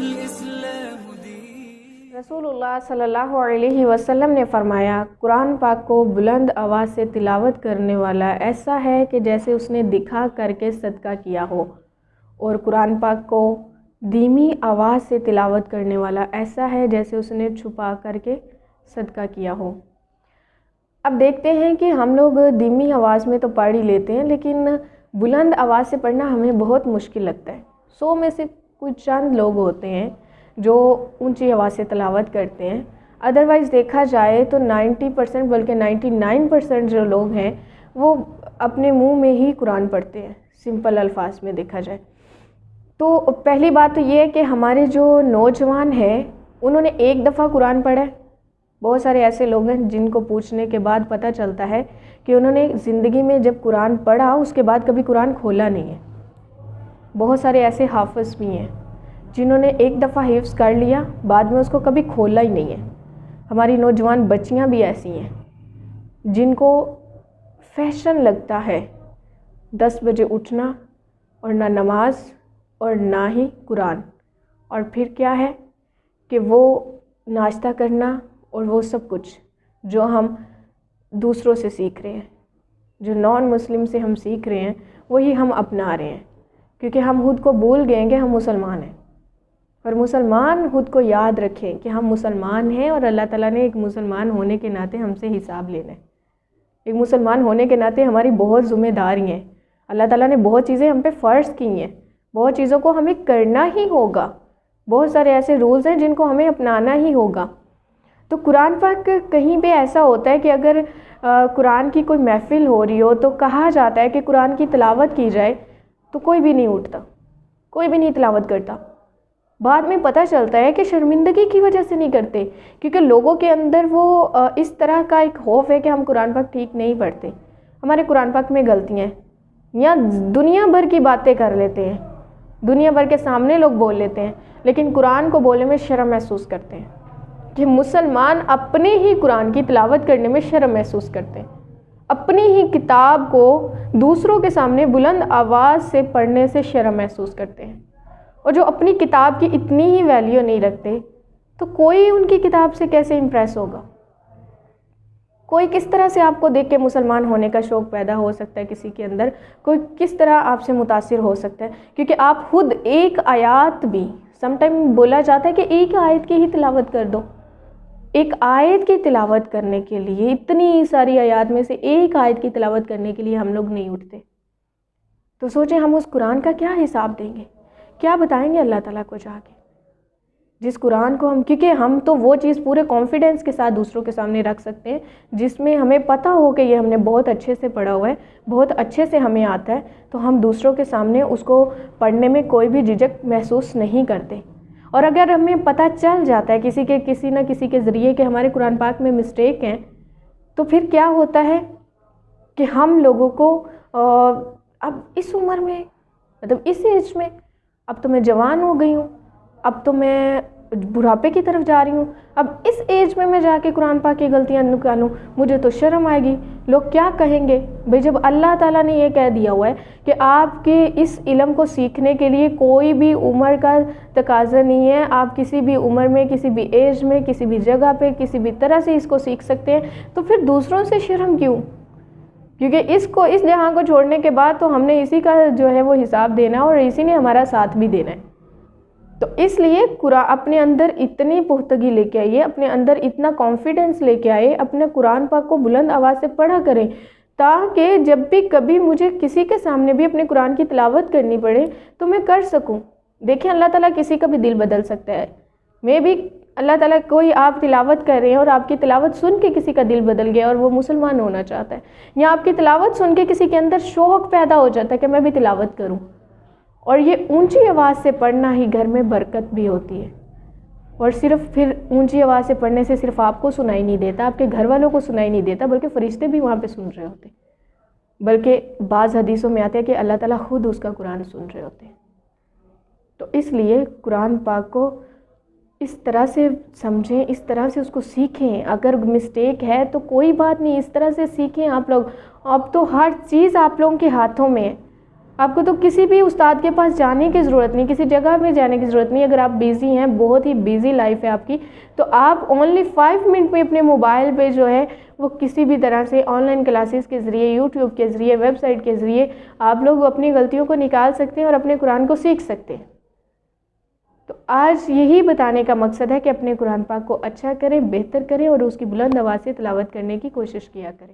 الإسلام دين. رسول اللہ صلی اللہ علیہ وسلم نے فرمایا، قرآن پاک کو بلند آواز سے تلاوت کرنے والا ایسا ہے کہ جیسے اس نے دکھا کر کے صدقہ کیا ہو، اور قرآن پاک کو دھیمی آواز سے تلاوت کرنے والا ایسا ہے جیسے اس نے چھپا کر کے صدقہ کیا ہو۔ اب دیکھتے ہیں کہ ہم لوگ دھیمی آواز میں تو پڑھ ہی لیتے ہیں، لیکن بلند آواز سے پڑھنا ہمیں بہت مشکل لگتا ہے۔ 100 میں سے کچھ چند لوگ ہوتے ہیں جو اونچی آواز سے تلاوت کرتے ہیں، ادروائز دیکھا جائے تو 90% بلکہ 99% جو لوگ ہیں وہ اپنے منہ میں ہی قرآن پڑھتے ہیں، سمپل الفاظ میں دیکھا جائے تو۔ پہلی بات تو یہ ہے کہ ہمارے جو نوجوان ہیں انہوں نے ایک دفعہ قرآن پڑھا ہے۔ بہت سارے ایسے لوگ ہیں جن کو پوچھنے کے بعد پتہ چلتا ہے کہ انہوں نے زندگی میں جب قرآن پڑھا اس کے بعد کبھی قرآن کھولا نہیں ہے۔ بہت سارے ایسے حافظ بھی ہیں جنہوں نے ایک دفعہ حفظ کر لیا، بعد میں اس کو کبھی کھولا ہی نہیں ہے۔ ہماری نوجوان بچیاں بھی ایسی ہیں جن کو فیشن لگتا ہے 10 بجے اٹھنا اور نہ نماز اور نہ ہی قرآن، اور پھر کیا ہے کہ وہ ناشتہ کرنا اور وہ سب کچھ جو ہم دوسروں سے سیکھ رہے ہیں، جو نان مسلم سے ہم سیکھ رہے ہیں وہی ہم اپنا رہے ہیں، کیونکہ ہم خود کو بھول گئے کہ ہم مسلمان ہیں۔ اور مسلمان خود کو یاد رکھیں کہ ہم مسلمان ہیں، اور اللہ تعالیٰ نے ایک مسلمان ہونے کے ناطے ہم سے حساب لینا ہے۔ ایک مسلمان ہونے کے ناطے ہماری بہت ذمہ داری ہیں، اللہ تعالیٰ نے بہت چیزیں ہم پہ فرض کی ہیں، بہت چیزوں کو ہمیں کرنا ہی ہوگا، بہت سارے ایسے رولز ہیں جن کو ہمیں اپنانا ہی ہوگا۔ تو قرآن پاک کہیں پہ ایسا ہوتا ہے کہ اگر قرآن کی کوئی محفل ہو رہی ہو تو کہا جاتا ہے کہ قرآن کی تلاوت کی جائے تو کوئی بھی نہیں اٹھتا، کوئی بھی نہیں تلاوت کرتا۔ بعد میں پتہ چلتا ہے کہ شرمندگی کی وجہ سے نہیں کرتے، کیونکہ لوگوں کے اندر وہ اس طرح کا ایک خوف ہے کہ ہم قرآن پاک ٹھیک نہیں پڑھتے، ہمارے قرآن پاک میں غلطیاں ہیں، یا دنیا بھر کی باتیں کر لیتے ہیں، دنیا بھر کے سامنے لوگ بول لیتے ہیں، لیکن قرآن کو بولنے میں شرم محسوس کرتے ہیں کہ مسلمان اپنے ہی قرآن کی تلاوت کرنے میں شرم محسوس کرتے ہیں، اپنی ہی کتاب کو دوسروں کے سامنے بلند آواز سے پڑھنے سے شرم محسوس کرتے ہیں۔ اور جو اپنی کتاب کی اتنی ہی ویلیو نہیں رکھتے تو کوئی ان کی کتاب سے کیسے امپریس ہوگا؟ کوئی کس طرح سے آپ کو دیکھ کے مسلمان ہونے کا شوق پیدا ہو سکتا ہے کسی کے اندر؟ کوئی کس طرح آپ سے متاثر ہو سکتا ہے؟ کیونکہ آپ خود ایک آیات بھی، سم ٹائم بولا جاتا ہے کہ ایک آیت کی ہی تلاوت کر دو، ایک آیت کی تلاوت کرنے کے لیے، اتنی ساری آیات میں سے ایک آیت کی تلاوت کرنے کے لیے ہم لوگ نہیں اٹھتے، تو سوچیں ہم اس قرآن کا کیا حساب دیں گے، کیا بتائیں گے اللہ تعالیٰ کو جا کے؟ جس قرآن کو ہم، کیونکہ ہم تو وہ چیز پورے کانفیڈنس کے ساتھ دوسروں کے سامنے رکھ سکتے ہیں جس میں ہمیں پتہ ہو کہ یہ ہم نے بہت اچھے سے پڑھا ہوا ہے، بہت اچھے سے ہمیں آتا ہے، تو ہم دوسروں کے سامنے اس کو پڑھنے میں کوئی بھی جھجک محسوس نہیں کرتے۔ اور اگر ہمیں پتہ چل جاتا ہے کسی نہ کسی کے ذریعے کہ ہمارے قرآن پاک میں مسٹیک ہیں، تو پھر کیا ہوتا ہے کہ ہم لوگوں کو اب اس عمر میں، مطلب اس ایج میں، اب تو میں جوان ہو گئی ہوں، اب تو میں بڑھاپے کی طرف جا رہی ہوں، اب اس ایج میں جا کے قرآن پاک کی غلطیاں نکالوں، مجھے تو شرم آئے گی، لوگ کیا کہیں گے؟ بھئی جب اللہ تعالیٰ نے یہ کہہ دیا ہوا ہے کہ آپ کے اس علم کو سیکھنے کے لیے کوئی بھی عمر کا تقاضا نہیں ہے، آپ کسی بھی عمر میں، کسی بھی ایج میں، کسی بھی جگہ پہ، کسی بھی طرح سے اس کو سیکھ سکتے ہیں، تو پھر دوسروں سے شرم کیوں؟ کیونکہ اس جہاں کو چھوڑنے کے بعد تو ہم نے اسی کا جو ہے وہ حساب دینا ہے، اور اسی نے ہمارا ساتھ بھی دینا ہے۔ تو اس لیے قرآن اپنے اندر اتنی پختگی لے کے آئیے، اپنے اندر اتنا کانفیڈنس لے کے آئے، اپنے قرآن پاک کو بلند آواز سے پڑھا کریں، تاکہ جب بھی کبھی مجھے کسی کے سامنے بھی اپنے قرآن کی تلاوت کرنی پڑے تو میں کر سکوں۔ دیکھیں اللہ تعالیٰ کسی کا بھی دل بدل سکتا ہے، میں بھی اللہ تعالیٰ کوئی آپ تلاوت کر رہے ہیں اور آپ کی تلاوت سن کے کسی کا دل بدل گیا اور وہ مسلمان ہونا چاہتا ہے، یا آپ کی تلاوت سن کے کسی کے اندر شوق پیدا ہو جاتا ہے کہ میں بھی تلاوت کروں۔ اور یہ اونچی آواز سے پڑھنا ہی گھر میں برکت بھی ہوتی ہے، اور صرف پھر اونچی آواز سے پڑھنے سے صرف آپ کو سنائی نہیں دیتا، آپ کے گھر والوں کو سنائی نہیں دیتا، بلکہ فرشتے بھی وہاں پہ سن رہے ہوتے ہیں، بلکہ بعض حدیثوں میں آتے ہیں کہ اللہ تعالیٰ خود اس کا قرآن سن رہے ہوتے ہیں۔ تو اس لیے قرآن پاک کو اس طرح سے سمجھیں، اس طرح سے اس کو سیکھیں، اگر مسٹیک ہے تو کوئی بات نہیں، اس طرح سے سیکھیں آپ لوگ۔ اب تو ہر چیز آپ لوگوں کے ہاتھوں میں ہے، آپ کو تو کسی بھی استاد کے پاس جانے کی ضرورت نہیں، کسی جگہ پہ جانے کی ضرورت نہیں۔ اگر آپ بیزی ہیں، بہت ہی بیزی لائف ہے آپ کی، تو آپ اونلی 5 منٹ میں اپنے موبائل پہ جو ہے وہ کسی بھی طرح سے آن لائن کلاسز کے ذریعے، یوٹیوب کے ذریعے، ویب سائٹ کے ذریعے آپ لوگ اپنی غلطیوں کو نکال سکتے ہیں اور اپنے قرآن کو سیکھ سکتے ہیں۔ تو آج یہی بتانے کا مقصد ہے کہ اپنے قرآن پاک کو اچھا کریں، بہتر کریں اور اس کی بلند آواز سے تلاوت کرنے کی کوشش کیا کریں۔